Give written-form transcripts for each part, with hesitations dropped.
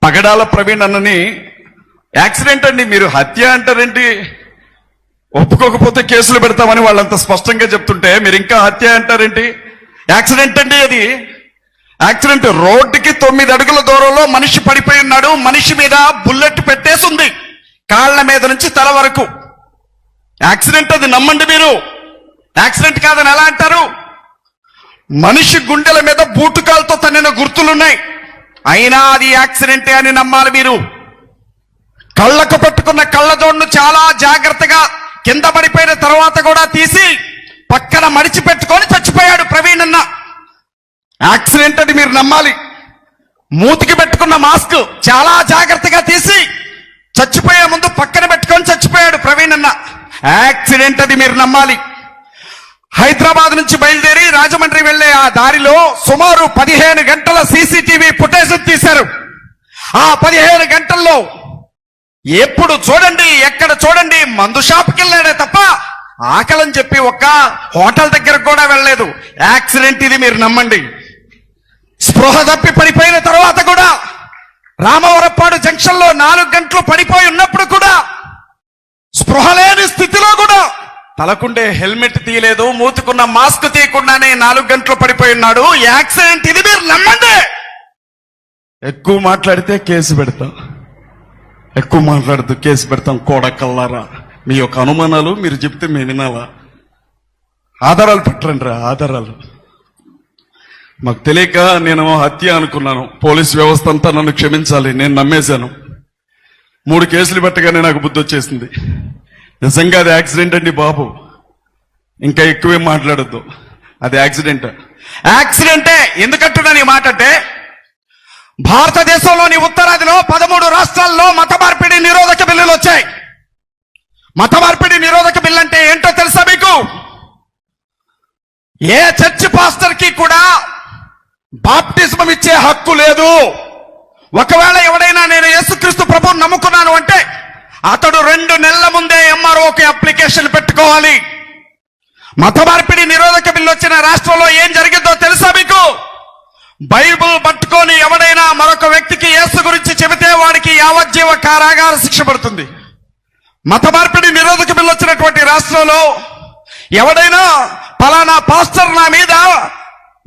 పగడాల ప్రవీణ్ అన్నని యాక్సిడెంట్ అండి, మీరు హత్య అంటారేంటి? ఒప్పుకోకపోతే కేసులు పెడతామని వాళ్ళంత స్పష్టంగా చెప్తుంటే మీరు ఇంకా హత్య అంటారేంటి? యాక్సిడెంట్ అండి అది. యాక్సిడెంట్. రోడ్డుకి 9 అడుగుల దూరంలో మనిషి పడిపోయి ఉన్నాడు. మనిషి మీద బుల్లెట్ పెట్టేసింది కాళ్ల మీద నుంచి తల వరకు. యాక్సిడెంట్ అది, నమ్మండి మీరు. యాక్సిడెంట్ కాదని ఎలా అంటారు? మనిషి గుండెల మీద బూటుకాలతో తన్నిన గుర్తులున్నాయి, అయినా అది యాక్సిడెంటే అని నమ్మాలి మీరు. కళ్ళకు పట్టుకున్న కళ్ళజోడును చాలా జాగ్రత్తగా కింద పడిపోయిన తర్వాత కూడా తీసి పక్కన మడిచి పెట్టుకొని చచ్చిపోయాడు ప్రవీణ్ అన్న. యాక్సిడెంట్ అది మీరు నమ్మాలి. మూతికి పెట్టుకున్న మాస్క్ చాలా జాగ్రత్తగా తీసి చచ్చిపోయే ముందు పక్కన పెట్టుకొని చచ్చిపోయాడు ప్రవీణ్ అన్న. యాక్సిడెంట్ అది మీరు నమ్మాలి. హైదరాబాద్ నుంచి బయలుదేరి రాజమండ్రి వెళ్లే ఆ దారిలో సుమారు 15 గంటల సీసీటీవీ ఫుటేజ్ తీశారు. ఆ 15 గంటల్లో ఎప్పుడు చూడండి, ఎక్కడ చూడండి, మందు షాప్కి వెళ్ళాడే తప్ప ఆకలని చెప్పి ఒక్క హోటల్ దగ్గరకు కూడా వెళ్ళలేదు. యాక్సిడెంట్ ఇది మీరు నమ్మండి. స్పృహ తప్పి పడిపోయిన తర్వాత కూడా రామవరప్పాడు జంక్షన్ లో 4 గంటలు పడిపోయి ఉన్నప్పుడు కూడా స్పృహ లేని స్థితిలో కూడా తలకుండే హెల్మెట్ తీయలేదు, మూతుకున్న మాస్క్ తీయకుండానే 4 గంటలు పడిపోయి ఉన్నాడు. యాక్సిడెంట్ ఇది మీరు నమ్మండి. ఎక్కువ మాట్లాడితే కేసు పెడతాం, ఎక్కువ మాట్లాడుతూ కేసు పెడతాం. కోడకల్లారా, మీ యొక్క అనుమానాలు మీరు చెప్తే మేము వినాలా? ఆధారాలు పెట్టండి రా, ఆధారాలు. మాకు తెలియక నేను హత్య అనుకున్నాను. పోలీస్ వ్యవస్థ అంతా నన్ను క్షమించాలి, నేను నమ్మేశాను. 3 కేసులు పెట్టగానే నాకు బుద్ధి వచ్చేసింది. నిజంగా అది యాక్సిడెంట్ అండి బాబు, ఇంకా ఎక్కువేం మాట్లాడద్దు. అది యాక్సిడెంట్. యాక్సిడెంటే ఎందుకంటున్నాను ఈ మాట అంటే, భారతదేశంలోని ఉత్తరాదిలో 13 రాష్ట్రాల్లో మత మార్పిడి నిరోధక బిల్లులు వచ్చాయి. మత మార్పిడి నిరోధక బిల్లు అంటే ఏంటో తెలుసా మీకు? ఏ చర్చి పాస్టర్ కి కూడా బాప్టిజం ఇచ్చే హక్కు లేదు. ఒకవేళ ఎవడైనా నేను యేసుక్రీస్తు ప్రభువుని నమ్ముకున్నాను అంటే అతడు 2 నెలల ముందే ఎంఆర్ఓకి అప్లికేషన్ పెట్టుకోవాలి. మత మార్పిడి నిరోధక బిల్లు వచ్చిన రాష్ట్రంలో ఏం జరిగిందో తెలుసా మీకు? బైబుల్ పట్టుకొని ఎవడైనా మరొక వ్యక్తికి యేసు గురించి చెబితే వాడికి యావజ్జీవ కారాగార శిక్ష పడుతుంది. మత మార్పిడి నిరోధక బిల్లు వచ్చినటువంటి రాష్ట్రంలో ఎవడైనా ఫలానా పాస్టర్ నా మీద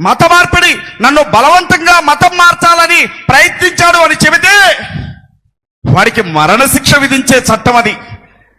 మత మార్పిడి, నన్ను బలవంతంగా మతం మార్చాలని ప్రయత్నించాడు అని చెబితే వాడికి మరణ శిక్ష విధించే చట్టం అది.